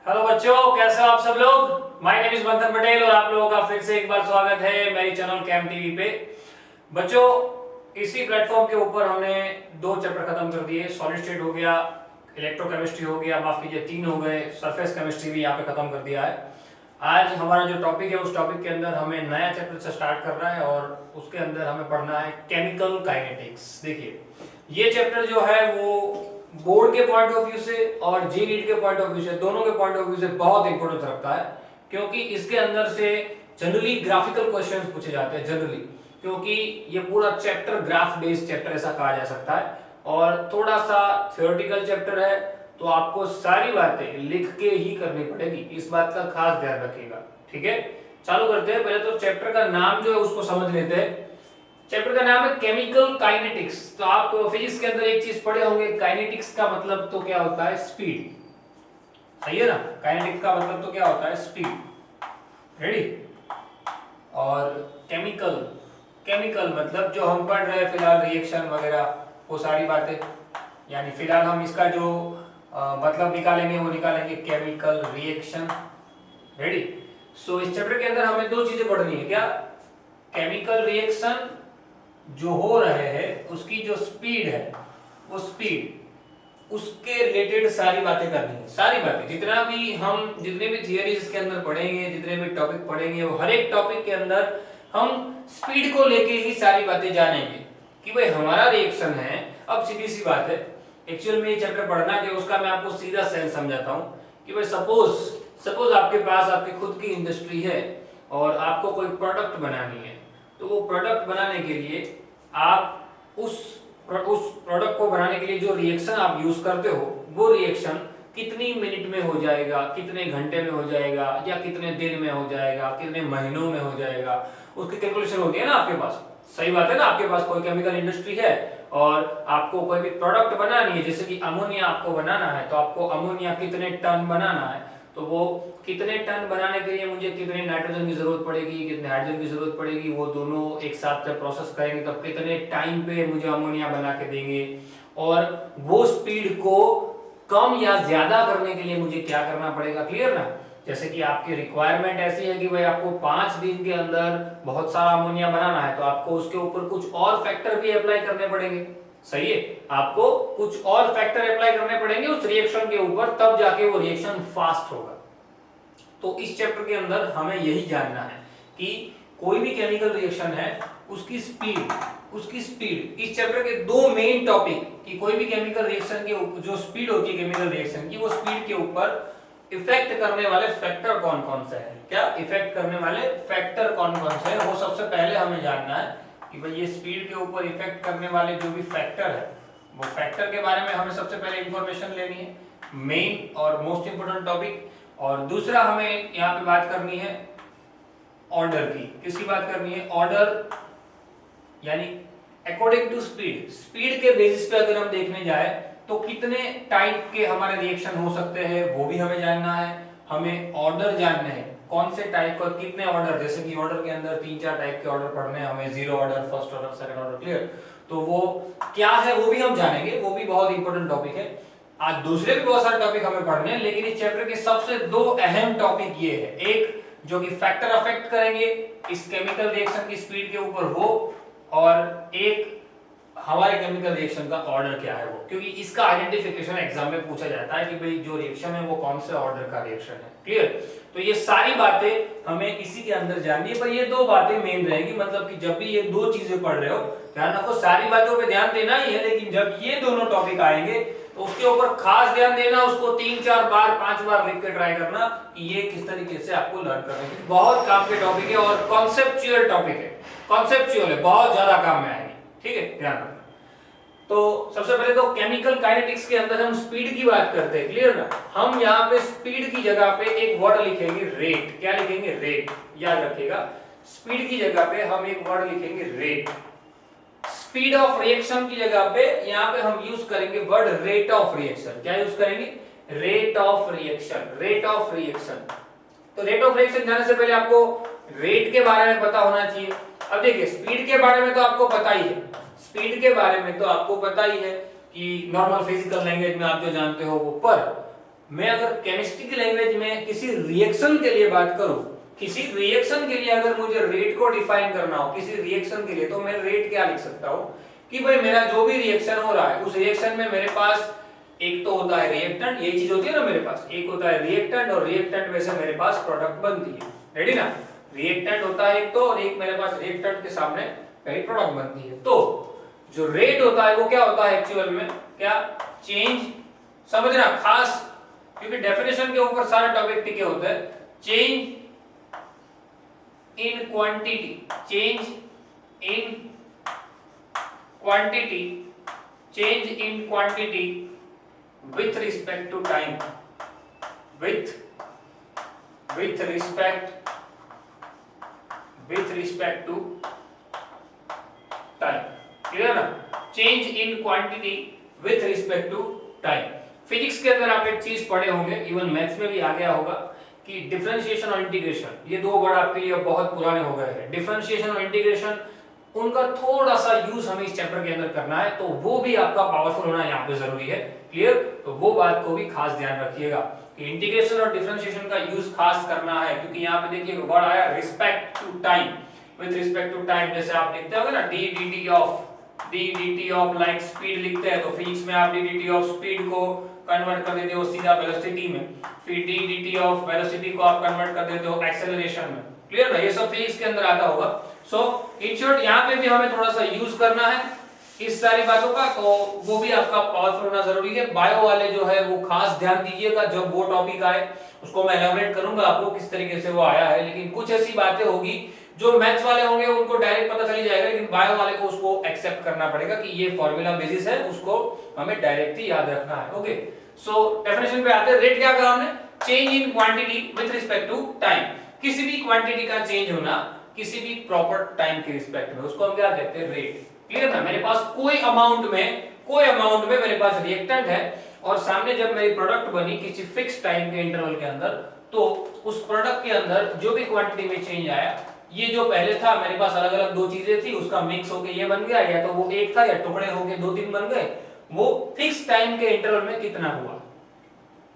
Hello बच्चों, कैसे हो आप सब लोग। माय नेम इज मंथन पटेल और आप लोगों का फिर से एक बार स्वागत है मेरी चैनल कैम टीवी पे। बच्चों, इसी प्लेटफॉर्म के ऊपर हमने 2 चैप्टर खत्म कर दिए। सॉलिड स्टेट हो गया, इलेक्ट्रोकेमिस्ट्री हो गया, माफ कीजिए 3 हो गए, सरफेस केमिस्ट्री भी यहाँ पे खत्म कर दिया है। आज हमारा जो टॉपिक है उस टॉपिक के अंदर हमें नया चैप्टर से स्टार्ट करना है और उसके अंदर हमें पढ़ना है केमिकल काइनेटिक्स। देखिए, ये चैप्टर जो है वो बोर्ड के पॉइंट ऑफ व्यू से और जे नीट के पॉइंट ऑफ व्यू से, दोनों के पॉइंट ऑफ व्यू से बहुत इंपॉर्टेंस रखता है, क्योंकि इसके अंदर से जनरली ग्राफिकल क्वेश्चंस पूछे जाते हैं जनरली, क्योंकि ये पूरा चैप्टर ग्राफ बेस्ड चैप्टर ऐसा कहा जा सकता है और थोड़ा सा थ्योरेटिकल चैप्टर है, तो आपको सारी बातें लिख के ही करनी पड़ेगी, इस बात का खास ध्यान रखिएगा। ठीक है, चालू करते हैं। पहले तो चैप्टर का नाम जो है उसको समझ लेते हैं। चैप्टर का नाम है केमिकल काइनेटिक्स। तो आप फिजिक्स के अंदर एक चीज पढ़े होंगे, काइनेटिक्स का मतलब तो क्या होता है, स्पीड। सही है ना, काइनेटिक्स का मतलब तो क्या होता है, स्पीड। रेडी। और केमिकल, केमिकल मतलब जो हम पढ़ रहे हैं फिलहाल, रिएक्शन वगैरह, वो सारी बातें, यानी फिलहाल हम इसका जो मतलब निकालेंगे वो निकालेंगे केमिकल रिएक्शन। रेडी। सो इस चैप्टर के अंदर हमें 2 चीजें पढ़नी है। क्या? केमिकल रिएक्शन जो हो रहे हैं उसकी जो स्पीड है, वो स्पीड, उसके रिलेटेड सारी बातें करनी है। सारी बातें, जितना भी हम जितने भी थियरीज इसके अंदर पढ़ेंगे, जितने भी टॉपिक पढ़ेंगे, वो हर एक टॉपिक के अंदर हम स्पीड को लेके ही सारी बातें जानेंगे कि भाई हमारा रिएक्शन है। अब सीधी सी बात है, एक्चुअल में ये चैप्टर पढ़ना कि उसका मैं आपको सीधा सेंस समझाता हूँ कि भाई सपोज आपके पास आपकी खुद की इंडस्ट्री है और आपको कोई प्रोडक्ट बनानी है, तो वो प्रोडक्ट बनाने के लिए आप उस प्रोडक्ट को बनाने के लिए जो रिएक्शन आप यूज करते हो, वो रिएक्शन कितनी मिनट में हो जाएगा, कितने घंटे में हो जाएगा, या कितने दिन में हो जाएगा, कितने महीनों में हो जाएगा, उसकी कैलकुलेशन होती है ना आपके पास। सही बात है ना, आपके पास कोई केमिकल इंडस्ट्री है और आपको कोई भी प्रोडक्ट बनानी है, जैसे कि अमोनिया आपको बनाना है, तो आपको अमोनिया कितने टन बनाना है, तो वो कितने टन बनाने के लिए मुझे कितने नाइट्रोजन की जरूरत पड़ेगी, कितने हाइड्रोजन की जरूरत पड़ेगी, वो दोनों एक साथ जब प्रोसेस करेंगे तब कितने टाइम पे मुझे अमोनिया बना के देंगे, और वो स्पीड को कम या ज्यादा करने के लिए मुझे क्या करना पड़ेगा। क्लियर ना? जैसे कि आपकी रिक्वायरमेंट ऐसी है कि भाई आपको 5 दिन के अंदर बहुत सारा अमोनिया बनाना है, तो आपको उसके ऊपर कुछ और फैक्टर भी अप्लाई करने पड़ेंगे। सही है, आपको कुछ और फैक्टर अप्लाई करने पड़ेंगे उस रिएक्शन के ऊपर, तब जाके वो रिएक्शन फास्ट होगा। तो इस चैप्टर के अंदर हमें यही जानना है कि कोई भी केमिकल रिएक्शन है उसकी स्पीड इस चैप्टर के 2 मेन टॉपिक कि कोई भी केमिकल रिएक्शन की जो स्पीड होती है केमिकल रिएक्शन की, वो स्पीड के ऊपर इफेक्ट करने वाले फैक्टर कौन कौन से हैं। क्या इफेक्ट करने वाले फैक्टर कौन कौन से हैं, वो सबसे पहले हमें जानना है कि भाई ये स्पीड के ऊपर इफेक्ट करने वाले जो भी फैक्टर है, वो फैक्टर के बारे में हमें सबसे पहले इंफॉर्मेशन लेनी है, मेन और मोस्ट इंपोर्टेंट टॉपिक। और दूसरा हमें यहाँ पे बात करनी है ऑर्डर की। किसकी बात करनी है? ऑर्डर, यानी अकॉर्डिंग टू स्पीड के बेसिस पे अगर हम देखने जाए तो कितने टाइप के हमारे रिएक्शन हो सकते हैं वो भी हमें जानना है। हमें ऑर्डर जानने हैं, कौन से टाइप का कितने ऑर्डर, जैसे कि ऑर्डर के अंदर 3-4 टाइप के ऑर्डर पढ़ने हैं हमें, 0 order, first order, second order. Clear? तो वो क्या है वो भी हम जानेंगे, वो भी बहुत इंपॉर्टेंट टॉपिक है। आज दूसरे भी बहुत सारे टॉपिक हमें पढ़ने हैं, लेकिन इस चैप्टर के सबसे 2 अहम टॉपिक ये है, एक जो कि फैक्टर अफेक्ट करेंगे इस केमिकल रिएक्शन की स्पीड के ऊपर वो, और एक हमारे केमिकल रिएक्शन का ऑर्डर क्या है वो, क्योंकि इसका आइडेंटिफिकेशन एग्जाम में पूछा जाता है कि भाई जो रिएक्शन है वो कौन से ऑर्डर का रिएक्शन है। क्लियर? तो ये सारी बातें हमें इसी के अंदर जाननी है, पर ये 2 बातें मेन रहेंगी, मतलब कि जब भी ये 2 चीजें पढ़ रहे हो ध्यान रखो, सारी बातों पे ध्यान देना ही है, लेकिन जब ये दोनों टॉपिक आएंगे तो उसके ऊपर खास ध्यान देना, उसको 3-4 बार 5 बार लिख के ट्राई करना कि ये किस तरीके से आपको लर्न करना है। बहुत काम के टॉपिक है और कॉन्सेप्चुअल टॉपिक है, कॉन्सेप्चुअल है, बहुत ज्यादा काम में आएगी। ठीक है, ध्यान रखना। तो सबसे पहले तो केमिकल काइनेटिक्स के अंदर हम स्पीड की बात करते हैं। क्लियर ना? हम यहाँ पे स्पीड की जगह पे एक वर्ड लिखेंगे रेट। क्या लिखेंगे? रेट। याद रखिएगा, स्पीड की जगह पे हम एक वर्ड लिखेंगे रेट। स्पीड ऑफ रिएक्शन की जगह पे यहाँ पे हम यूज करेंगे वर्ड रेट ऑफ रिएक्शन। क्या यूज करेंगे? Rate of reaction. Rate of reaction. तो रेट ऑफ रिएक्शन जाने से पहले आपको रेट के बारे में पता होना चाहिए। अब देखिए, स्पीड के बारे में तो आपको पता ही है, स्पीड के बारे में तो आपको पता ही है कि नॉर्मल फिजिकल लैंग्वेज में आप जो जानते हो वो, पर मैं अगर केमिस्ट्री की लैंग्वेज में किसी रिएक्शन के लिए बात करूं, किसी रिएक्शन के लिए अगर मुझे रेट को डिफाइन करना हो किसी रिएक्शन के लिए, तो मैं रेट क्या लिख सकता हूं कि भाई मेरा जो भी रिएक्शन हो रहा है उस रिएक्शन में मेरे पास एक तो होता है रिएक्टेंट, ये चीज होती है ना मेरे पास, एक होता है रिएक्टेंट और रिएक्टेंट में से मेरे पास प्रोडक्ट बनती है। रेडी ना, रिएक्टेंट होता है एक तो, और एक मेरे पास रिएक्टेंट के सामने मेरी प्रोडक्ट बनती है। तो जो रेट होता है वो क्या होता है एक्चुअल में, क्या चेंज, समझना खास, क्योंकि डेफिनेशन के ऊपर सारे टॉपिक टिके होते हैं। Change in quantity, change in quantity, change in quantity with respect to time, with respect to time, clear ना, change in quantity with respect to time. Physics के अंदर आप एक चीज पढ़े होंगे, इवन मैथ्स में भी आ गया होगा कि डिफरेंशिएशन और इंटीग्रेशन, ये दो वर्ड आपके लिए बहुत पुराने हो गए हैं। डिफरेंशिएशन और इंटीग्रेशन, उनका थोड़ा सा यूज हमें इस चैप्टर के अंदर करना है, तो वो भी आपका पावरफुल होना यहाँ पे जरूरी है। क्लियर, तो वो बात को भी खास ध्यान रखिएगा कि इंटीग्रेशन और डिफरेंशिएशन का यूज खास करना है, क्योंकि यहाँ पे देखिए वर्ड आया respect to time, with respect to time. जैसे आप लिखते हो ना d dt of like speed लिखते हैं, तो फिजिक्स में आप डी dt ऑफ स्पीड को कन्वर्ट कर देते हो सीधा वेलोसिटी में, फिर डी dt ऑफ वेलोसिटी को आप कन्वर्ट कर देते हो एक्सेलरेशन में। क्लियर ना, ये सब फिजिक्स के अंदर आता होगा। सो इन शॉर्ट यहाँ पे भी हमें थोड़ा सा यूज करना है इस सारी बातों का, तो वो भी आपका पावरफुल होना जरूरी है। बायो वाले जो है वो खास ध्यान दीजिएगा, जब वो टॉपिक आए उसको मैं एलाबोरेट करूंगा आपको किस तरीके से वो आया है, लेकिन कुछ ऐसी बातें होगी जो मैथ्स वाले होंगे उनको डायरेक्ट पता चली जाएगा, लेकिन बायो वाले को उसको एक्सेप्ट करना पड़ेगा कि ये फॉर्मूला बेसिस है, उसको हमें डायरेक्ट ही याद रखना है। ओके, सो डेफिनेशन पे आते हैं। रेट क्या कहा हमने, change in quantity with respect to time, किसी भी क्वांटिटी का चेंज होना किसी भी प्रॉपर टाइम के रिस्पेक्ट में, उसको हम क्या कहते हैं, रेट। क्लियर ना, मेरे पास कोई अमाउंट में मेरे पास रिएक्टेंट है और सामने जब मेरी प्रोडक्ट बनी किसी फिक्स टाइम के इंटरवल के अंदर, तो उस प्रोडक्ट के अंदर जो भी क्वांटिटी में चेंज आया, ये जो पहले था मेरे पास अलग अलग दो चीजें थी, उसका मिक्स होके ये बन गया, या तो वो एक था या टुकड़े होके दो तीन बन गए, वो फिक्स टाइम के इंटरवल में कितना हुआ,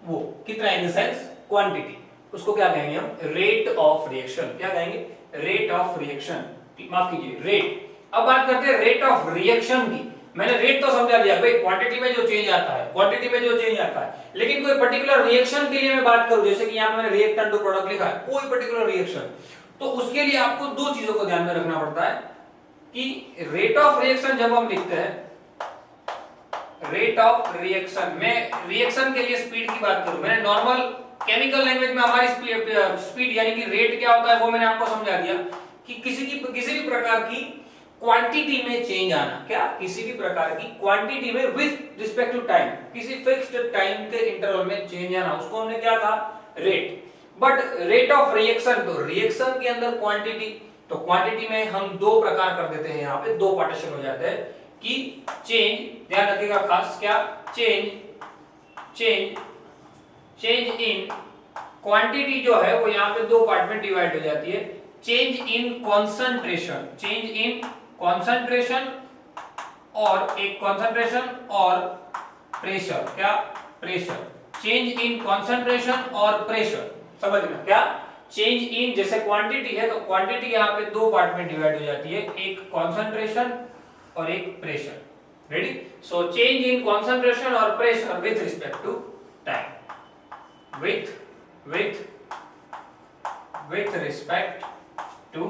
वो कितना इन द सेंस क्वांटिटी, उसको क्या कहेंगे हम, रेट ऑफ रिएक्शन। क्या कहेंगे, रेट ऑफ रिएक्शन, माफ कीजिए रेट। अब बात करते हैं रेट ऑफ रिएक्शन की। मैंने रेट तो समझा लिया भाई, क्वांटिटी में जो चेंज आता है, क्वांटिटी में जो चेंज आता है, लेकिन कोई पर्टिकुलर रिएक्शन के लिए मैं बात करूं, जैसे कि यहां मैंने रिएक्टेंट टू प्रोडक्ट लिखा है, कोई पर्टिकुलर रिएक्शन, तो उसके लिए आपको दो चीजों को ध्यान में रखना पड़ता है कि रेट ऑफ रिएक्शन जब हम लिखते हैं, रेट ऑफ रिएक्शन में रिएक्शन के लिए स्पीड की बात करूं, मैंने नॉर्मल केमिकल लैंग्वेज में हमारी स्पीड यानी कि रेट क्या होता है वो मैंने आपको समझा दिया कि किसी भी प्रकार की क्वांटिटी में चेंज आना, क्या किसी भी प्रकार की क्वांटिटी में विद रिस्पेक्ट टू टाइम, किसी फिक्स्ड टाइम के इंटरवल में चेंज आना, उसको हमने क्या कहा, rate. But rate of reaction, तो रिएक्शन के अंदर क्वांटिटी, तो क्वांटिटी में हम दो प्रकार कर देते हैं, यहाँ पे दो पार्टीशन हो जाते हैं कि चेंज, ध्यान रखिएगा खास, क्या चेंज इन क्वांटिटी जो है वो यहाँ पे दो पार्ट में डिवाइड हो जाती है, change in concentration, change in concentration और एक कॉन्सेंट्रेशन और प्रेशर, क्या प्रेशर, चेंज इन कॉन्सेंट्रेशन और प्रेशर, समझना क्या, चेंज इन जैसे क्वांटिटी है तो क्वांटिटी यहाँ पे दो पार्ट में डिवाइड हो जाती है, एक कॉन्सेंट्रेशन और एक pressure. Ready, so change in concentration और pressure with respect to time, with respect to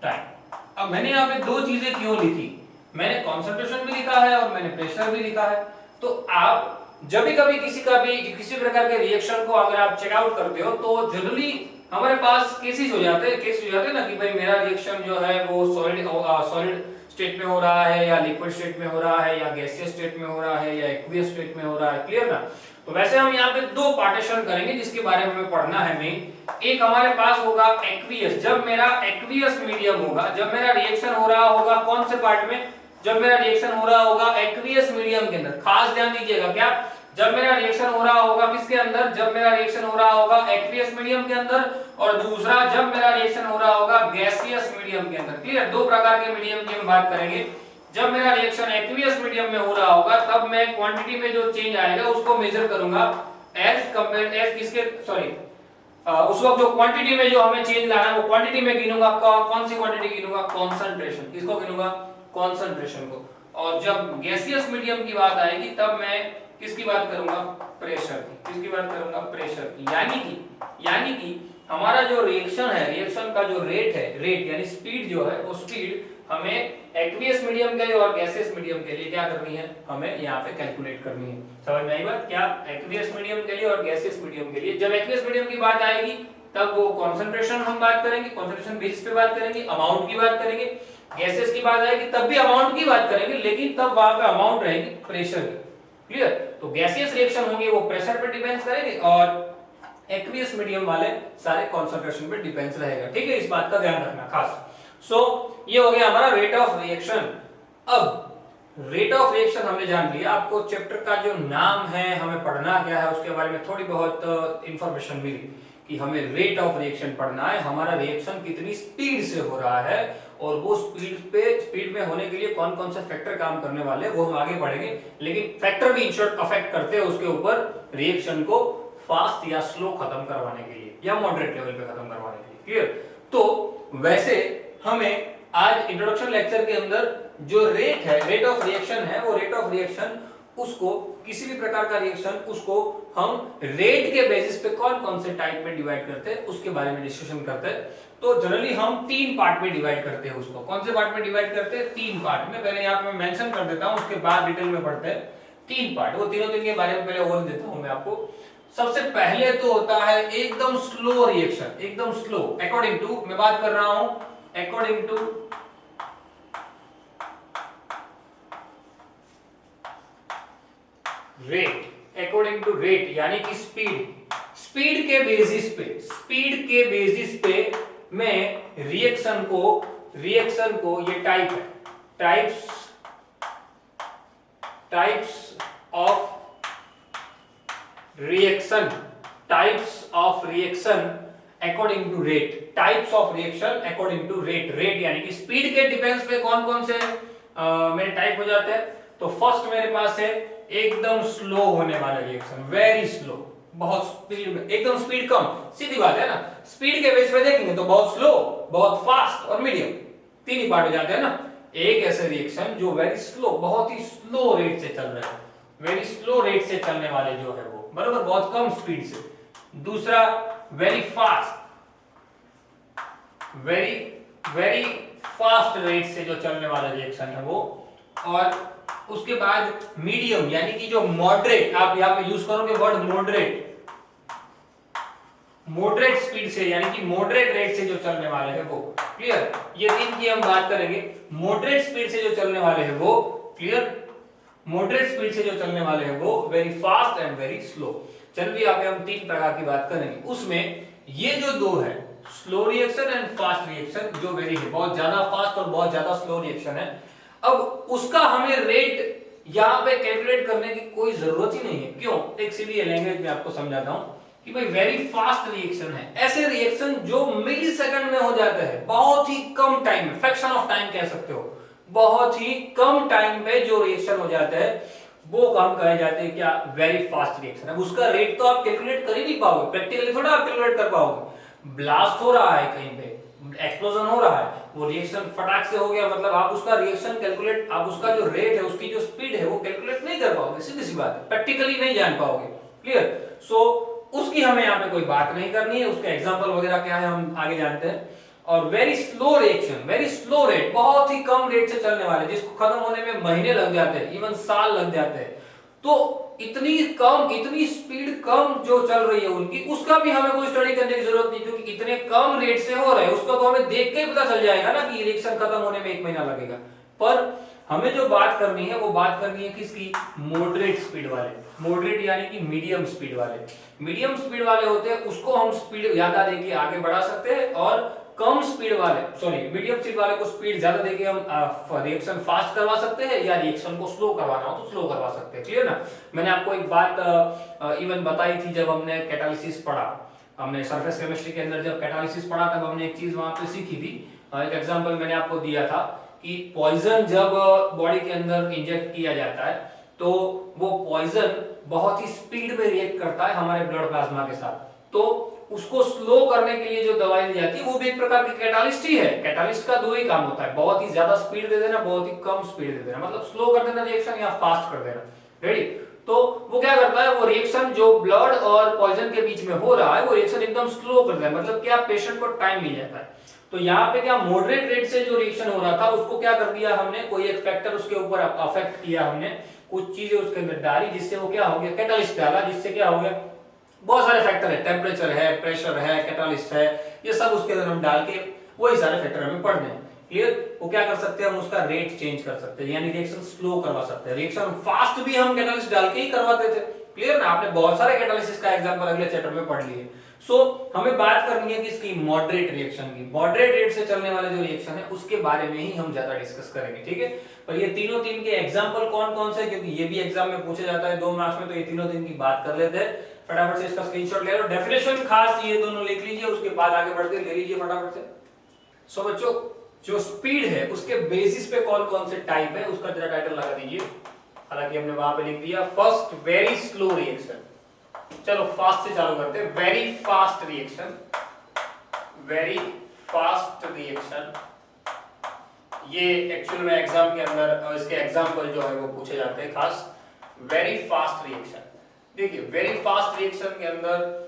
time। अब मैंने यहाँ पे दो चीजें क्यों लिखी, मैंने कंसंट्रेशन भी लिखा है और मैंने प्रेशर भी लिखा है, तो आप जब भी कभी किसी प्रकार के रिएक्शन को अगर आप चेक आउट करते हो तो जनरली हमारे पास केसेस हो जाते हैं ना कि भाई मेरा रिएक्शन जो है वो सॉलिड स्टेट में हो रहा है या लिक्विड स्टेट में हो रहा है या गैसियस स्टेट में हो रहा है या एक्वियस स्टेट में हो रहा है। क्लियर ना, तो वैसे हम यहाँ पे दो पार्टीशन करेंगे जिसके बारे में हमें पढ़ना है मेन। एक हमारे पास होगा एक्वियस, जब मेरा एक्वियस मीडियम होगा, जब मेरा रिएक्शन हो रहा होगा कौन से पार्ट में, जब मेरा रिएक्शन हो रहा होगा एक्वियस मीडियम के अंदर, खास ध्यान दीजिएगा, क्या जब मेरा रिएक्शन हो रहा होगा किसके अंदर, जब मेरा रिएक्शन हो रहा होगा एक्वियस मीडियम के अंदर, और दूसरा जब मेरा रिएक्शन हो रहा होगा गैसियस मीडियम के अंदर। क्लियर, दो प्रकार के मीडियम की हम बात करेंगे, जब मेरा रिएक्शन एक्वियस मीडियम में हो रहा होगा तब मैं क्वांटिटी में जो चेंज आएगा उसको मेजर करूंगा एज कंपेयर एज किसके सॉरी उस वक्त जो क्वांटिटी में जो हमें चेंज लाना है वो क्वांटिटी में गिनूंगा। कौन सी क्वांटिटी गिनूंगा? कॉन्सेंट्रेशन। किसको गिनूंगा? कॉन्सेंट्रेशन को। और जब गैसियस मीडियम की बात आएगी तब मैं किसकी बात करूंगा? प्रेशर की। किसकी बात करूंगा? प्रेशर की। यानी कि हमारा जो रिएक्शन है, रिएक्शन का जो रेट है, रेट यानी स्पीड जो है वो स्पीड हमें एक्वियस मीडियम के लिए और गैसियस मीडियम के लिए क्या करनी है? हमें यहाँ पे कैलकुलेट करनी है। समझ में आई बात? क्या एक्वियस मीडियम के लिए और गैसियस मीडियम के लिए। जब एक्वियस मीडियम की बात आएगी तब वो कॉन्सेंट्रेशन हम बात करेंगे, कॉन्सेंट्रेशन बेसिस पे बात करेंगे, अमाउंट की बात करेंगे। गैसेस की बात आएगी तब भी अमाउंट की बात करेंगे, लेकिन तब वहां पे अमाउंट रहेगी प्रेशर की। क्लियर? तो गैसियस रिएक्शन होंगे वो प्रेशर पे डिपेंड करेंगे और एक्वियस मीडियम वाले सारे कॉन्सेंट्रेशन पे डिपेंड रहेगा। ठीक है, इस बात का ध्यान रखना खास। सो ये हो गया हमारा रेट ऑफ रिएक्शन। अब रेट ऑफ रिएक्शन हमने जान लिया। आपको चैप्टर का जो नाम है, हमें पढ़ना क्या है, उसके बारे में थोड़ी बहुत इंफॉर्मेशन मिली कि हमें रेट ऑफ रिएक्शन पढ़ना है। हमारा रिएक्शन कितनी स्पीड से हो रहा है और वो स्पीड में होने के लिए कौन कौन से फैक्टर काम करने वाले हैं वो हम आगे पढ़ेंगे। लेकिन फैक्टर भी इन शॉर्ट अफेक्ट करते हैं उसके ऊपर रिएक्शन को फास्ट या स्लो खत्म करवाने के लिए या मॉडरेट लेवल पे खत्म करवाने के लिए। क्लियर? तो वैसे हमें आज इंट्रोडक्शन लेक्चर के अंदर जो रेट है, रेट ऑफ रिएक्शन है, वो रेट ऑफ रिएक्शन उसको किसी भी प्रकार का रिएक्शन उसको हम रेट के बेसिस पे कौन कौन से टाइप में डिवाइड करते हैं उसके बारे में डिस्कशन करते हैं। तो जनरली हम 3 पार्ट में डिवाइड करते हैं उसको। कौन से पार्ट में डिवाइड करते हैं? 3 पार्ट में। पहले यहाँ पे मैं मेंशन कर देता हूँ, उसके बाद डिटेल में पढ़ते हैं। 3 पार्ट, वो तीनों के बारे में पहले ओवर देता हूँ मैं आपको। सबसे पहले तो होता है एकदम स्लो रिएक्शन, एकदम स्लो। अकॉर्डिंग टू, मैं बात कर रहा हूं according to rate, according to rate यानी कि स्पीड के बेसिस पे मैं रिएक्शन को ये टाइप है, types of reaction according to rate, types of reaction according to rate यानी कि स्पीड के डिपेंड्स पे कौन कौन से मेरे टाइप हो जाते हैं। तो फर्स्ट मेरे पास है एकदम स्लो होने वाला रिएक्शन, वेरी स्लो, बहुत स्पीड में, एकदम स्पीड कम, सीधी बात है ना। स्पीड के बेस पे देखेंगे तो बहुत स्लो, बहुत फास्ट और मीडियम, 3 ही पार्ट हो जाते हैं ना। एक ऐसे रिएक्शन जो वेरी स्लो, बहुत ही स्लो रेट से चल रहा है, वेरी स्लो रेट से चलने वाले जो है वो, बराबर, बहुत कम स्पीड से। दूसरा वेरी फास्ट रेट से जो चलने वाला रिएक्शन है वो। और उसके बाद मीडियम यानी कि जो मॉडरेट, आप यहां पे यूज करोगे वर्ड मॉडरेट स्पीड से यानी कि मॉडरेट रेट से जो चलने वाले हैं वो। क्लियर? ये 3 की हम बात करेंगे। मॉडरेट स्पीड से जो चलने वाले हैं वो, क्लियर, मॉडरेट स्पीड से जो चलने वाले हैं वो, very fast and very slow. चलिए यहाँ पे हम 3 प्रकार की बात करेंगे। उसमें ये जो 2 है, slow reaction and fast reaction, जो वेरी है, बहुत ज्यादा फास्ट और बहुत ज्यादा स्लो रिएक्शन है। अब उसका हमें रेट यहाँ पे कैलकुलेट करने की कोई जरूरत ही नहीं है। क्यों? एक सीधी लैंग्वेज में आपको समझाता हूं कि भाई वेरी फास्ट रिएक्शन है ऐसे रिएक्शन जो मिली सेकंड में हो जाते हैं, बहुत ही कम टाइम में, फ्रैक्शन ऑफ टाइम कह सकते हो, बहुत ही कम टाइम पे जो रिएक्शन हो जाता है वो काम कहे जाते हैं क्या? Very fast reaction. अब उसका रेट तो आप कैलकुलेट कर ही नहीं पाओगे, प्रैक्टिकली थोड़ा आप कैलकुलेट कर पाओगे। ब्लास्ट हो रहा है कहीं पे, एक्सप्लोजन हो रहा है, वो रिएक्शन फटाक से हो गया, मतलब आप उसका रिएक्शन कैलकुलेट, आप उसका जो रेट है, उसकी जो स्पीड है वो कैलकुलेट नहीं कर पाओगे, सीधी सी बात है, प्रैक्टिकली नहीं जान पाओगे। क्लियर? सो उसकी हमें यहाँ पे कोई बात नहीं करनी है, उसका एग्जांपल वगैरह क्या है हम आगे जानते हैं। और very slow reaction, very slow rate, बहुत ही कम रेट से चलने वाले, जिसको खत्म होने में महीने लग जाते हैं, इवन साल लग जाते हैं। तो इतनी स्पीड कम जो चल रही है उनकी, उसका भी हमें कोई स्टडी करने की जरूरत नहीं, क्योंकि इतने कम रेट से हो रहा है, उसका तो हमें देख के ही पता चल जाएगा ना कि रिएक्शन खत्म होने में 1 महीना लगेगा। पर हमें जो बात करनी है वो बात करनी है किसकी? मॉडरेट स्पीड वाले, मॉडरेट यानी कि मीडियम स्पीड वाले। मीडियम स्पीड वाले होते हैं, उसको हम स्पीड ज्यादा देके आगे बढ़ा सकते हैं, और कम स्पीड वाले, मीडियम स्पीड वाले को स्पीड ज्यादा देके हम रिएक्शन फास्ट करवा सकते हैं, या रिएक्शन को स्लो करवाना हो तो स्लो करवा सकते हैं। क्लियर ना? मैंने आपको एक बात इवन बताई थी जब हमने कैटालिसिस पढ़ा, हमने सरफेस केमिस्ट्री के अंदर जब कैटालिसिस पढ़ा तब हमने एक चीज वहां पे सीखी थी। एक एग्जांपल मैंने आपको दिया था कि पॉइजन जब बॉडी के अंदर इंजेक्ट किया जाता है तो वो पॉइजन बहुत ही स्पीड में रिएक्ट करता है हमारे ब्लड प्लाज्मा के साथ, तो उसको स्लो करने के लिए जो दवाई दी जाती है वो भी एक प्रकार की कैटालिस्ट ही है। कैटालिस्ट का दो ही काम होता है, बहुत ही ज्यादा स्पीड दे देना, बहुत ही कम स्पीड दे देना, मतलब स्लो कर देना रिएक्शन या फास्ट कर देना। रेडी? तो वो क्या करता है, वो रिएक्शन जो ब्लड और पॉइजन के बीच में हो रहा है वो रिएक्शन एकदम स्लो कर देता है, मतलब क्या पेशेंट को टाइम मिल जाता है। तो यहाँ पे क्या मॉडरेट रेट से जो रिएक्शन हो रहा था उसको क्या कर दिया हमने, कोई एक फैक्टर उसके ऊपर अफेक्ट किया हमने, कुछ चीजें उसके अंदर डाली जिससे वो क्या हो गया, कैटालिस्ट डाला जिससे क्या हो गया, बहुत सारे फैक्टर है, टेम्परेचर है, प्रेशर है, कैटालिस्ट है, ये सब उसके अंदर हम डाल के वही सारे फैक्टर हमें पढ़ने हैं। क्लियर? वो क्या कर सकते हैं, हम उसका रेट चेंज कर सकते हैं, यानी रिएक्शन स्लो करवा सकते हैं। रिएक्शन फास्ट भी हम कैटालिस्ट डाल के ही करवाते थे। क्लियर ना? आपने बहुत सारे कैटालिसिस का एग्जांपल अगले चैप्टर में पढ़ लिए। सो हमें बात करनी है किसकी, मॉडरेट रिएक्शन की। मॉडरेट रेट से चलने वाले जो रिएक्शन है उसके बारे में ही हम ज्यादा डिस्कस करेंगे। ठीक है? पर ये तीनों तीन के एग्जांपल कौन कौन से, क्योंकि ये भी एग्जाम में पूछा जाता है 2 मार्क्स में, तो ये तीनों तीन की बात कर लेते हैं। फटाफट से इसका स्क्रीनशॉट ले लो, डेफिनेशन खास ये दोनों लिख लीजिए, उसके बाद आगे बढ़ते ले लीजिए फटाफट से। सो बच्चों, जो स्पीड है उसके बेसिस पे कौन कौन से टाइप है उसका जरा टाइटल लगा दीजिए। हालांकि हमने वहां पे लिख दिया फर्स्ट वेरी स्लो रिएक्शन। चलो फास्ट से चालू करते हैं। Very fast reaction, very fast reaction, ये एक्चुअल में एग्जाम के अंदर इसके एग्जांपल जो है वो पूछे जाते हैं खास। वेरी फास्ट रिएक्शन, देखिए वेरी फास्ट रिएक्शन के अंदर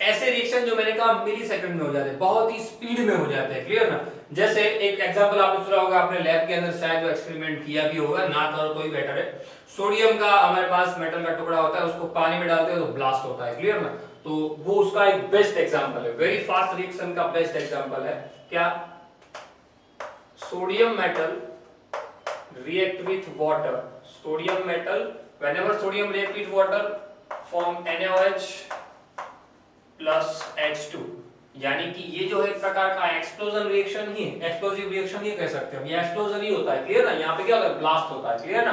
ऐसे रिएक्शन जो मैंने कहा मिली सेकंड में हो जाते हैं, बहुत ही स्पीड में हो जाते हैं। क्लियर ना? जैसे एक एग्जांपल आपने सुना होगा, आपने लैब के अंदर शायद वो एक्सपेरिमेंट किया भी होगा, ना करो तो ही बेटर है। सोडियम का हमारे पास मेटल का टुकड़ा होता है, उसको पानी में डालते हैं तो ब्लास्ट होता है। क्लियर ना? तो वो उसका एक बेस्ट एग्जांपल है, वेरी फास्ट रिएक्शन का बेस्ट एग्जांपल है क्या, sodium metal react with water, sodium metal, whenever sodium react with water form NaOH plus H2, यानी कि ये जो है एक प्रकार का एक्सप्लोजन रिएक्शन ही है, एक्सप्लोसिव रिएक्शन ही कह सकते हैं, ये एक्सप्लोजन ही होता है। क्लियर ना? यहाँ पे क्या होता है, ब्लास्ट होता है। क्लियर ना?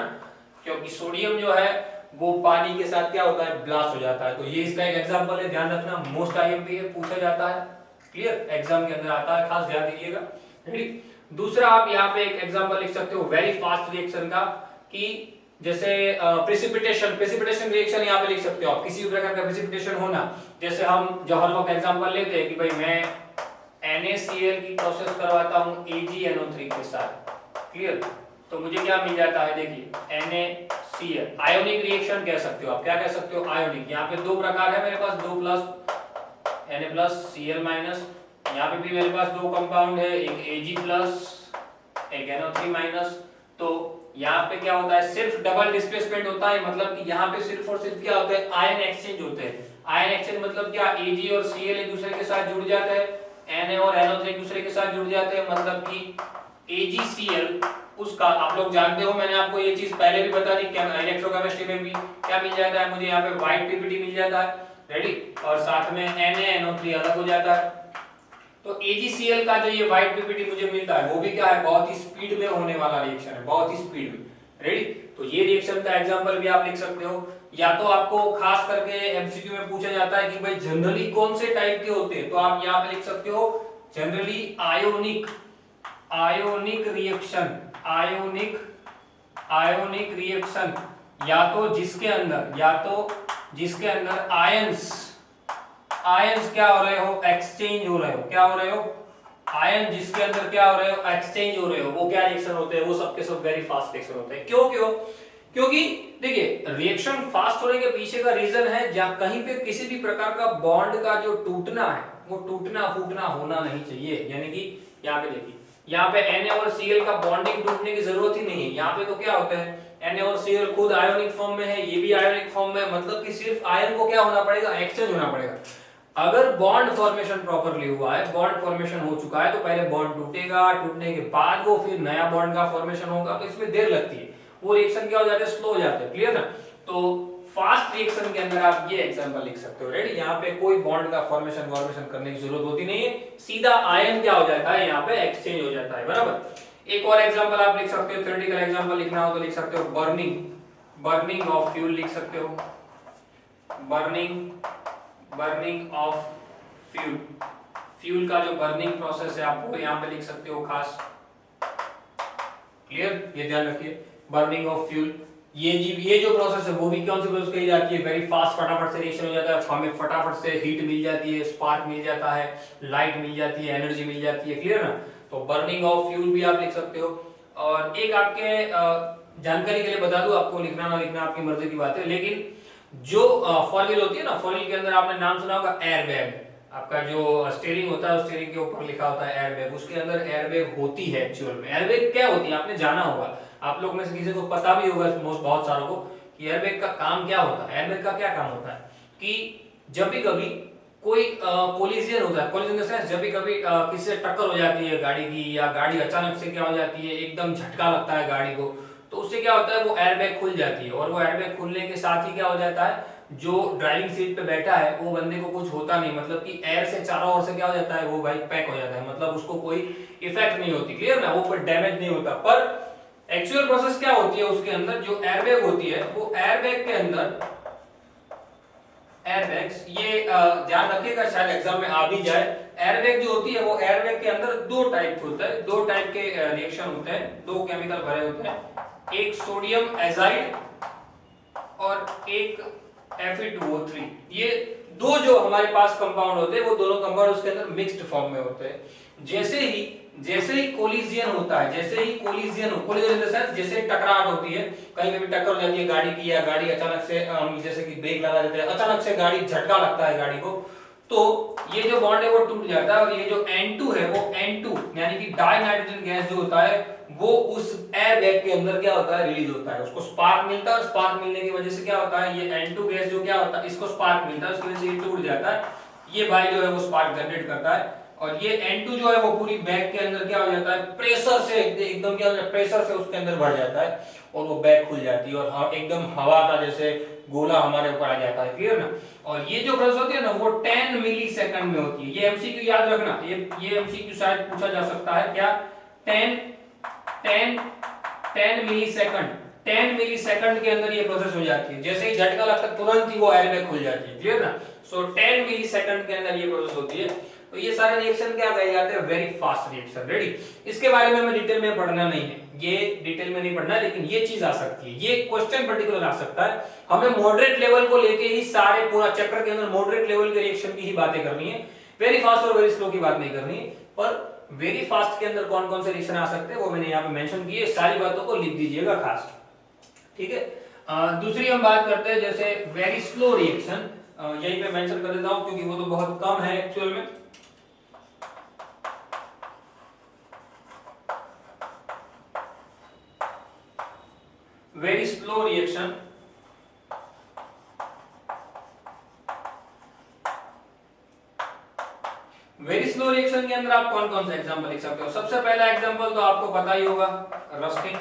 क्योंकि सोडियम जो है वो पानी के साथ क्या होता है, ब्लास्ट हो जाता है। तो ये इसका एक एग्जांपल है, ध्यान रखना, मोस्ट आईएमपी है, पूछा जाता है। क्लियर? एग्जाम के अंदर आता है, खास ध्यान दीजिएगा। रेडी? दूसरा आप यहाँ पे एक एग्जांपल लिख सकते हो वेरी फास्ट रिएक्शन का, कि जैसे प्रेसिपिटेशन रिएक्शन यहाँ पे लिख सकते हो आप, किसी भी प्रकार का प्रेसिपिटेशन होना। जैसे हम जो हर वक्त एग्जांपल लेते हैं कि भाई मैं NaCl की प्रोसेस करवाता हूँ AgNO3 के साथ। क्लियर? तो मुझे क्या मिल जाता है, देखिए NaCl, आयोनिक रिएक्शन कह सकते हो आप, क्या कह सकते हो, आयोनिक। यहाँ पे दो प्रकार है मेरे पास, 2 प्लस Na+Cl-, यहाँ पे भी मेरे पास दो कंपाउंड है, एक Ag+, एक NO3-। तो यहाँ पे क्या होता है, सिर्फ डबल डिस्प्लेसमेंट होता है, मतलब कि यहाँ पे सिर्फ और सिर्फ क्या होता है, आयन एक्सचेंज होते हैं। आयन एक्सचेंज मतलब क्या, Ag और Cl एक दूसरे के साथ जुड़ जाते हैं, Na और NO3 एक दूसरे के साथ जुड़ जाते हैं, मतलब कि AgCl उसका, आप लोग जानते हो, मैंने आपको ये चीज पहले भी बता दी, इलेक्ट्रोकेमिस्ट्री में भी क्या मिल जाता है मुझे, यहाँ पे व्हाइट पीपीटी मिल जाता है। रेडी? और साथ में NaNO3 अलग हो जाता है। तो AgCl का जो ये व्हाइट पीपीटी मुझे मिलता है वो भी क्या है, बहुत ही स्पीड में होने वाला रिएक्शन है, बहुत ही स्पीड में। रेडी? तो ये रिएक्शन का एग्जांपल भी आप लिख सकते हो। या तो आपको खास करके एमसीक्यू में पूछा जाता है कि भाई जनरली कौन से टाइप के होते हैं, तो आप यहाँ पे लिख सकते हो generally ionic reaction, ionic reaction, या तो जिसके अंदर आयंस क्या हो रहे हो, एक्सचेंज हो रहे हो, क्या हो रहे हो, आयन जिसके अंदर क्या हो रहे हो, एक्सचेंज हो रहे हो, वो क्या रिएक्शन होते हैं, वो सबके सब वेरी फास्ट रिएक्शन होते हैं। क्यों? क्योंकि देखिए रिएक्शन फास्ट होने के पीछे का रीजन है, जहां कहीं पे किसी भी प्रकार का बॉन्ड का जो टूटना है वो टूटना फूटना होना नहीं चाहिए। यानी कि यहाँ पे देखिए, यहाँ पे Na और Cl का बॉन्डिंग टूटने की जरूरत ही नहीं है। यहाँ पे तो क्या होता है, Na और Cl खुद आयोनिक फॉर्म में है, ये भी आयोनिक फॉर्म में, मतलब कि सिर्फ आयन को क्या होना पड़ेगा, एक्सचेंज होना पड़ेगा। अगर बॉन्ड फॉर्मेशन प्रॉपरली हुआ है, बॉन्ड फॉर्मेशन हो चुका है, तो पहले बॉन्ड टूटेगा, टूटने के बाद वो फिर नया बॉन्ड का फॉर्मेशन होगा, तो इसमें देर लगती है, वो रिएक्शन क्या हो जाते हैं, स्लो हो जाते हैं। क्लियर ना? तो फास्ट रिएक्शन के अंदर आप ये एग्जांपल लिख सकते हो। रेडी? यहाँ पे कोई बॉन्ड का फॉर्मेशन करने की जरूरत होती नहीं है, सीधा आयन क्या हो जाता है, यहाँ पे एक्सचेंज हो जाता है। बराबर? एक और एग्जांपल आप लिख सकते हो, थ्योरेटिकल एग्जांपल लिखना हो तो लिख सकते हो बर्निंग ऑफ फ्यूल लिख सकते हो, बर्निंग ऑफ फ्यूल का जो बर्निंग प्रोसेस है आप वो यहाँ पे लिख सकते हो खास। क्लियर, ये ध्यान रखिए। बर्निंग ऑफ फ्यूल, ये जो प्रोसेस है वो भी कौन सी प्रोसेस कही जाती है? वेरी फास्ट, फटाफट से रिएक्शन हो जाता है, हमें फटाफट से हीट मिल जाती है, स्पार्क मिल जाता है, लाइट मिल जाती है, एनर्जी मिल जाती है, क्लियर ना? तो बर्निंग ऑफ फ्यूल भी आप लिख सकते हो। और एक आपके जानकारी के लिए बता दूं, आपको लिखना ना लिखना आपकी मर्जी की बात है, लेकिन जो फोर व्हील होती है ना, फोर व्हील के अंदर आपने नाम सुना होगा एयर बैग। आपका जो स्टीयरिंग होता है, स्टीयरिंग के ऊपर लिखा होता है एयर बैग, उसके अंदर एयर बैग होती है। एक्चुअल में एयर बैग क्या होती है आपने जाना होगा, आप लोग में से किसी को पता भी होगा, बहुत सारों को, कि एयरबैग का काम क्या होता है। एयरबैग का क्या काम होता है कि जब भी कभी कोई कोलिजन होता है, कोलिजन इन द सेंस जब भी कभी किसी से टक्कर हो जाती है गाड़ी की, या गाड़ी अचानक से क्या हो जाती है, एकदम झटका लगता है गाड़ी को, तो उससे क्या होता है, वो एयरबैग खुल जाती है। और वो एयरबैग खुलने के साथ ही क्या हो जाता है, जो ड्राइविंग सीट पे बैठा है वो बंदे को कुछ होता नहीं, मतलब कि एयर से चारों ओर से क्या हो जाता है, वो बाइक पैक हो जाता है, मतलब उसको कोई इफेक्ट नहीं होती, क्लियर ना, वो कोई डैमेज नहीं होता। पर एक्चुअल प्रोसेस क्या होती है उसके अंदर, जो एयरबैग होती है, वो एयरबैग के अंदर, एयरबैग्स, ये ध्यान रखिएगा शायद एग्जाम में आ भी जाए। एयरबैग जो होती है वो एयरबैग के अंदर दो टाइप होता है, दो टाइप के रिएक्शन होते हैं, दो केमिकल भरे होते हैं, एक सोडियम एजाइड और एक Fe2O3। ये दो जो हमारे पास कंपाउंड होते हैं, वो दोनों कंपाउंड उसके अंदर मिक्स्ड फॉर्म में होते हैं। जैसे ही कोलिजन होता है, जैसे ही कोलिजन इन द सेंस जैसे टकराहट होती है, कहीं पे भी टक्कर हो जाती है गाड़ी की, या गाड़ी अचानक से जैसे कि ब्रेक लगा देते हैं, अचानक से गाड़ी झटका लगता है गाड़ी को, तो ये जो बॉन्ड है वो टूट जाता है, और ये जो N2 है वो N2 यानी कि डाई नाइट्रोजन गैस जो होता है वो उस एयर बैग के अंदर क्या होता है, रिलीज होता है, उसको स्पार्क मिलता है, और स्पार्क मिलने की वजह से क्या होता है, ये N2 गैस जो क्या होता है, इसको स्पार्क मिलता है, उसकी वजह से ये टूट जाता है, ये भाई जो है वो स्पार्क जनरेट करता है, और ये N2 जो है वो पूरी बैग के अंदर क्या हो जाता है, प्रेशर से एकदम क्या हो जाता है, प्रेशर से उसके अंदर बढ़ जाता है, और वो बैग खुल जाती है, और एकदम हवा का जैसे गोला हमारे ऊपर आ जाता है, क्लियर ना? और ये जो प्रोसेस होती है ना वो 10 मिली सेकंड में होती है। ये एमसीक्यू याद रखना, ये एमसीक्यू शायद पूछा जा सकता है, क्या 10 मिली सेकंड, 10 मिली सेकंड के अंदर ये प्रोसेस हो जाती है। जैसे ही झटका लगता है तुरंत ही वो एयरबैग खुल जाती है, क्लियर ना? सो 10 मिली सेकंड के अंदर ये प्रोसेस होती है। तो ये सारे रिएक्शन क्या कहे जाते हैं, वेरी फास्ट रिएक्शन। रेडी? इसके बारे में हमें डिटेल में पढ़ना नहीं है, ये डिटेल में नहीं पढ़ना, लेकिन ये चीज आ सकती है, ये क्वेश्चन पर्टिकुलर आ सकता है। हमें मॉडरेट लेवल को लेके ही सारे पूरा चैप्टर के अंदर मॉडरेट लेवल के रिएक्शन की ही बातें करनी है, वेरी फास्ट और वेरी स्लो की बात नहीं करनी है। पर वेरी फास्ट के अंदर कौन कौन से रिएक्शन आ सकते हैं वो मैंने यहाँ पे मेंशन किए, सारी बातों को लिख दीजिएगा खास, ठीक है? दूसरी हम बात करते हैं जैसे वेरी स्लो रिएक्शन, यहीं पे मेंशन कर देता हूं क्योंकि वो तो बहुत कम है एक्चुअल में। Very slow reaction, very slow reaction के अंदर आप कौन कौन सा एग्जांपल लिख सकते हो? सबसे पहला एग्जांपल तो आपको पता ही होगा, रस्टिंग,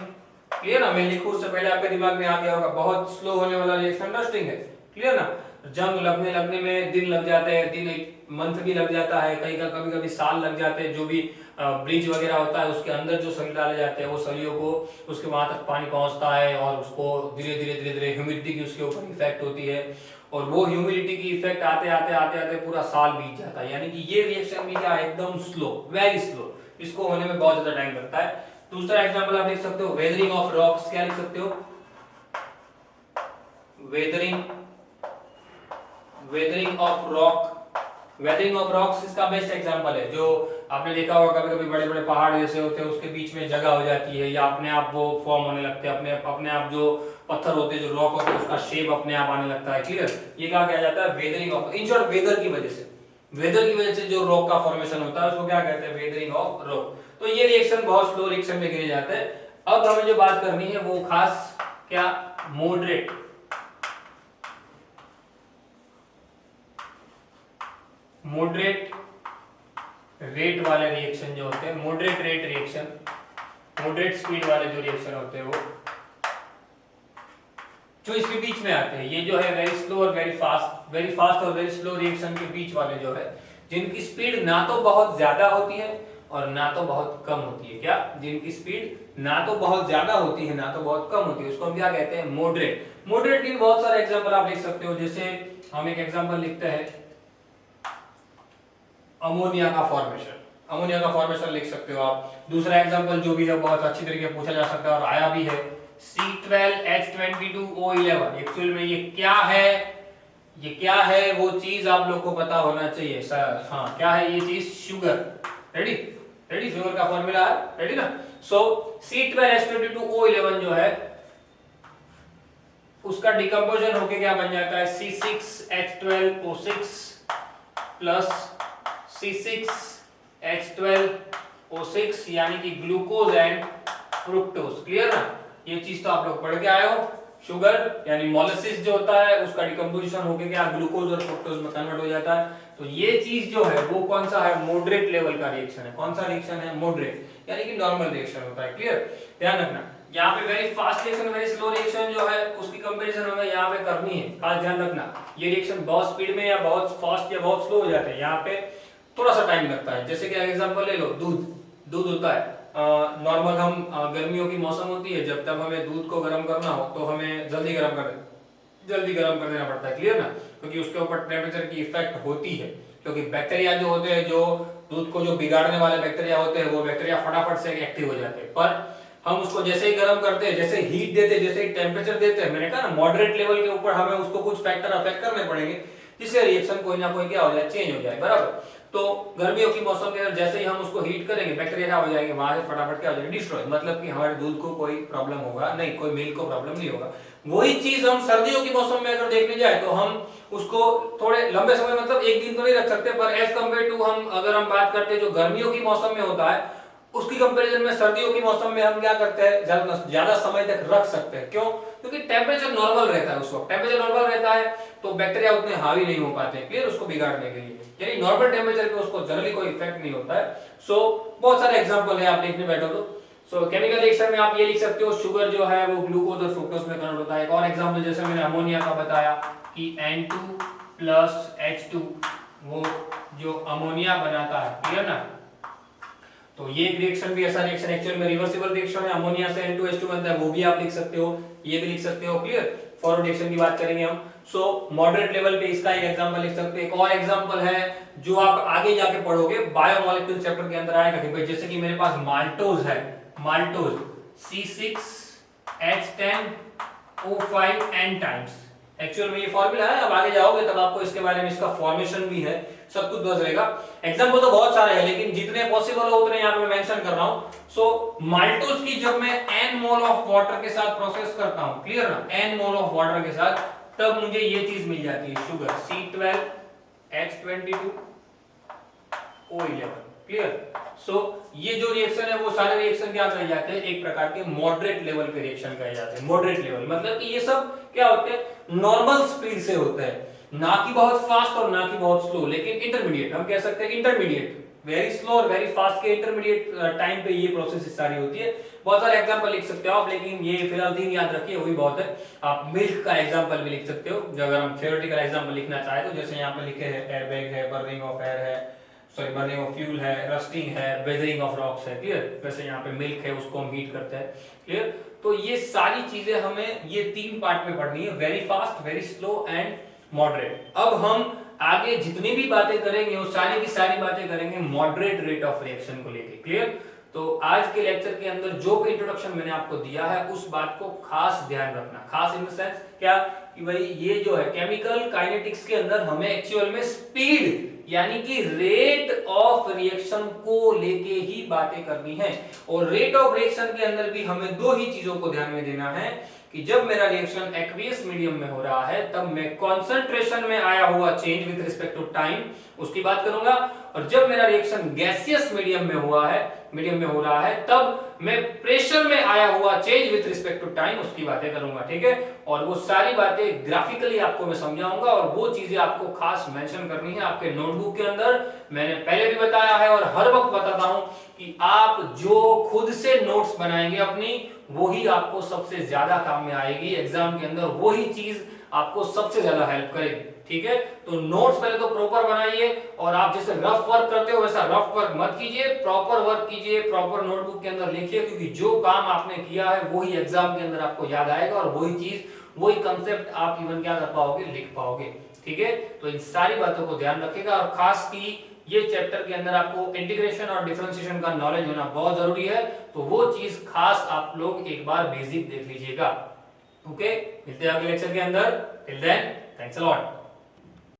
क्लियर ना? मैं लिखूं उससे पहले आपके दिमाग में आ गया होगा, बहुत स्लो होने वाला रिएक्शन रस्टिंग है, क्लियर ना? जंग लगने में दिन लग जाते हैं, दिन एक मंथ भी लग जाता है, कभी कभी साल लग जाते हैं। जो भी ब्रिज वगैरह होता है उसके अंदर जो सली डाले जाते हैं, वो सलियों को उसके वहां तक पानी पहुंचता है, और उसको धीरे धीरे ह्यूमिडिटी की उसके ऊपर इफेक्ट होती है, और वो ह्यूमिडिटी की इफेक्ट आते आते पूरा साल बीत जाता है। यानी कि ये रिएक्शन भी क्या, एकदम स्लो, वेरी स्लो, इसको होने में बहुत ज्यादा टाइम लगता है। दूसरा एग्जांपल आप लिख सकते हो वेदरिंग ऑफ रॉक्स। क्या लिख सकते हो? Weathering of rock. Weathering of rocks इसका बेस्ट एग्जांपल है। जो आपने देखा होगा कभी कभी बड़े बड़े पहाड़ जैसे होते हैं उसके बीच में जगह हो जाती है, या अपने आप वो फॉर्म होने लगते हैं, अपने आप जो पत्थर होते हैं, जो रॉक होते हैं, उसका शेप अपने आप आने लगता है, क्लियर? ये कहा गया जाता है weathering of, in short weather की वजह से जो रॉक का फॉर्मेशन होता है उसको क्या कहते हैं, वेदरिंग ऑफ रॉक। तो ये रिएक्शन बहुत स्लो रिएक्शन में गिने जाते हैं। अब हमें जो बात करनी है वो खास क्या, मॉडरेट रेट वाले रिएक्शन जो होते हैं, moderate rate reaction, moderate speed वाले जो रिएक्शन होते हैं वो जो इसके बीच में आते हैं, ये जो है वेरी स्लो और वेरी फास्ट और वेरी स्लो रिएक्शन के बीच वाले जो है, जिनकी स्पीड ना तो बहुत ज्यादा होती है और ना तो बहुत कम होती है। क्या? जिनकी स्पीड ना तो बहुत ज्यादा होती है ना तो बहुत कम होती है, उसको हम क्या कहते हैं, मॉडरेट के बहुत सारे एग्जांपल आप लिख सकते हो। जैसे हम एक एग्जांपल लिखते हैं अमोनिया का फॉर्मेशन। अमोनिया का फॉर्मेशन लिख सकते हो आप। दूसरा एग्जांपल जो भी है बहुत अच्छी तरीके से पूछा जा सकता है और आया भी है, C12H22O11। एक्चुअल में ये क्या है, ये क्या है वो चीज आप लोग को पता होना चाहिए सर। हाँ क्या है ये चीज, शुगर। रेडी, रेडी, शुगर का फॉर्मूला है, रेडी ना। सो C12H22O11 जो है उसका डिकम्पोजिशन होके क्या बन जाता है, C6H12O6 प्लस C6H12O6 यानी कि ग्लूकोज एंड फ्रुक्टोज। क्लियर ना, ये चीज तो आप लोग पढ़ के आए हो। शुगर यानी मोलेसिस जो होता है उसका डिकम्पोजिशन होके क्या ग्लूकोज और फ्रुक्टोज में कन्वर्ट हो जाता है। तो ये चीज जो है वो कौन सा है, मॉडरेट लेवल का रिएक्शन है। कौन सा रिएक्शन है, मॉडरेट, यानी कि नॉर्मल रिएक्शन होता है। क्लियर, ध्यान रखना। यहाँ पे very fast reaction, very slow reaction जो है उसकी कंपैरिजन हमें यहाँ पे करनी है, खास ध्यान रखना। ये रिएक्शन बहुत स्पीड में या बहुत फास्ट या बहुत स्लो हो जाते हैं, यहाँ पे थोड़ा सा टाइम लगता है। जैसे कि एग्जांपल ले लो, दूध, दूध होता है नॉर्मल, हम गर्मियों की मौसम होती है, जब तक हमें दूध को गर्म करना हो तो हमें जल्दी गर्म कर देना पड़ता है। क्लियर ना, क्योंकि उसके ऊपर टेम्परेचर की इफेक्ट होती है, क्योंकि बैक्टीरिया जो होते हैं, जो दूध को जो बिगाड़ने वाले बैक्टीरिया होते हैं, वो बैक्टीरिया फटाफट से एक्टिव हो जाते हैं। पर हम उसको जैसे ही गर्म करते हैं, जैसे हीट देते हैं, जैसे ही टेम्परेचर देते हैं, मैंने कहा ना मॉडरेट लेवल के ऊपर हमें उसको कुछ फैक्टर अफेक्ट करने पड़ेंगे जिससे रिएक्शन कोई ना कोई क्या हो जाए, चेंज हो जाए। बराबर, तो गर्मियों की मौसम के अंदर जैसे ही हम उसको हीट करेंगे, बैक्टीरिया क्या हो जाएंगे, वहां से फटाफट क्या हो जाएगा, डिस्ट्रॉय। मतलब कि हमारे दूध को कोई प्रॉब्लम होगा नहीं, कोई मिल्क को प्रॉब्लम नहीं होगा। वही चीज हम सर्दियों की मौसम में अगर देखने जाए तो हम उसको थोड़े लंबे समय, मतलब एक दिन तो नहीं रख सकते, पर एज कम्पेयर टू हम अगर हम बात करते हैं जो गर्मियों की मौसम में होता है उसकी कंपैरिजन में सर्दियों की मौसम में हम क्या करते हैं, ज्यादा समय तक रख सकते हैं। क्यों, क्योंकि टेम्परेचर नॉर्मल रहता है उस वक्त, टेम्परेचर नॉर्मल रहता है तो बैक्टीरिया उतने हावी नहीं हो पाते। क्लियर, उसको बिगाड़ने के लिए, यानी नॉर्मल टेम्परेचर पे उसको जनरली कोई इफेक्ट नहीं होता है। सो बहुत सारे एग्जांपल है, आप लिखने बैठो तो। सो केमिकल रिएक्शन में आप ये लिख सकते हो, शुगर जो है वो ग्लूकोज और फ्रुक्टोज में कन्वर्ट होता है। एक और एग्जांपल जैसे मैंने अमोनिया का बताया कि N2+H2 वो जो अमोनिया बनाता है। क्लियर ना, तो ये एक रिएक्शन भी ऐसा रिएक्शन एक्चुअल में रिवर्सिबल रिएक्शन है, अमोनिया से N2H2 बनता है, वो भी आप लिख सकते हो, ये भी लिख सकते हो। क्लियर, फॉरवर्ड रिएक्शन की बात करेंगे हम। सो मॉडरेट लेवल पे इसका एक एग्जांपल लिख सकते हो। एक और एग्जांपल है जो आप आगे जाके पढ़ोगे, बायोमोलिक्यूल चैप्टर के अंदर आएगा कि भाई जैसे कि मेरे पास माल्टोज है, माल्टोज C6H10O5 टाइम्स। एक्चुअल में ये फॉर्मूला है, अब आगे जाओगे तब आपको इसके बारे में, इसका फॉर्मेशन भी है, सब कुछ बस रहेगा। एग्जांपल तो बहुत सारे हैं लेकिन जितने पॉसिबल हो उतने यहाँ पे मैं मेंशन कर रहा हूं। सो माल्टोज की जब मैं n मोल ऑफ वाटर के साथ प्रोसेस करता हूं, क्लियर ना, n मोल ऑफ वाटर के साथ, तब मुझे ये चीज मिल जाती है, शुगर C12H22O11। क्लियर, सो ये जो रिएक्शन है वो सारे रिएक्शन क्या कहे जाते हैं, एक प्रकार के मॉडरेट लेवल के रिएक्शन कहे जाते हैं। मॉडरेट लेवल मतलब कि ये सब क्या होते हैं, नॉर्मल स्पीड से होते हैं, ना कि बहुत फास्ट और ना कि बहुत स्लो, लेकिन इंटरमीडिएट, हम कह सकते हैं इंटरमीडिएट, वेरी स्लो और वेरी फास्ट के इंटरमीडिएट टाइम पे ये प्रोसेस सारी होती है। बहुत सारे एग्जांपल लिख सकते हो आप, लेकिन ये फिलहाल 3 याद रखिए, वही बहुत है। आप मिल्क का एग्जांपल भी लिख सकते हो, जो अगर हम थ्योरेटिकल एग्जांपल लिखना चाहे तो, जैसे यहाँ पे लिखे हैं एयरबैग है, बर्निंग ऑफ एयर है, सॉरी बर्निंग ऑफ फ्यूल है, रस्टिंग है, वेदरिंग ऑफ रॉक्स है। क्लियर, वैसे यहाँ पे मिल्क है, उसको हम हीट करते हैं। क्लियर, तो ये सारी चीजें हमें ये 3 पार्ट में पढ़नी है, very fast, very slow and moderate. अब हम आगे जितनी भी बातें करेंगे वो सारी की सारी बातें करेंगे मॉडरेट रेट ऑफ रिएक्शन को लेके। क्लियर, तो आज के लेक्चर के अंदर जो भी इंट्रोडक्शन मैंने आपको दिया है उस बात को खास ध्यान रखना। खास इन द सेंस क्या, कि भाई ये जो है केमिकल काइनेटिक्स के अंदर हमें एक्चुअल में स्पीड यानी कि रेट ऑफ रिएक्शन को लेके ही बातें करनी है। और रेट ऑफ रिएक्शन के अंदर भी हमें 2 ही चीजों को ध्यान में देना है कि जब मेरा रिएक्शन एक्वियस मीडियम में हो रहा है तब मैं कंसंट्रेशन में आया हुआ change with respect to time उसकी बात करूंगा, और जब मेरा रिएक्शन गैसियस मीडियम में हो रहा है तब मैं प्रेशर में आया हुआ change with respect to time उसकी बातें करूंगा। ठीक है, और वो सारी बातें ग्राफिकली आपको मैं समझाऊंगा, और वो चीजें आपको खास मेंशन करनी है आपके नोटबुक के अंदर। मैंने पहले भी बताया है और हर वक्त बताता हूं कि आप जो खुद से नोट्स बनाएंगे अपनी, वही आपको सबसे ज्यादा काम में आएगी एग्जाम के अंदर, वही चीज आपको सबसे ज्यादा हेल्प करेगी। ठीक है, तो नोट्स पहले तो प्रॉपर बनाइए, और आप जैसे रफ वर्क करते हो वैसा रफ वर्क मत कीजिए, प्रॉपर वर्क कीजिए, प्रॉपर नोटबुक के अंदर लिखिए, क्योंकि जो काम आपने किया है वही एग्जाम के अंदर आपको याद आएगा, और वही चीज, वही कंसेप्ट आप इवन क्या कर पाओगे, लिख पाओगे। ठीक है, तो इन सारी बातों को ध्यान रखिएगा, और खास की ये चैप्टर के अंदर आपको इंटीग्रेशन और डिफरेंशिएशन का नॉलेज होना बहुत जरूरी है, तो वो चीज खास आप लोग एक बार बेसिक देख लीजिएगा। ओके, मिलते हैं अगले लेक्चर के अंदर। Till then, thanks a lot.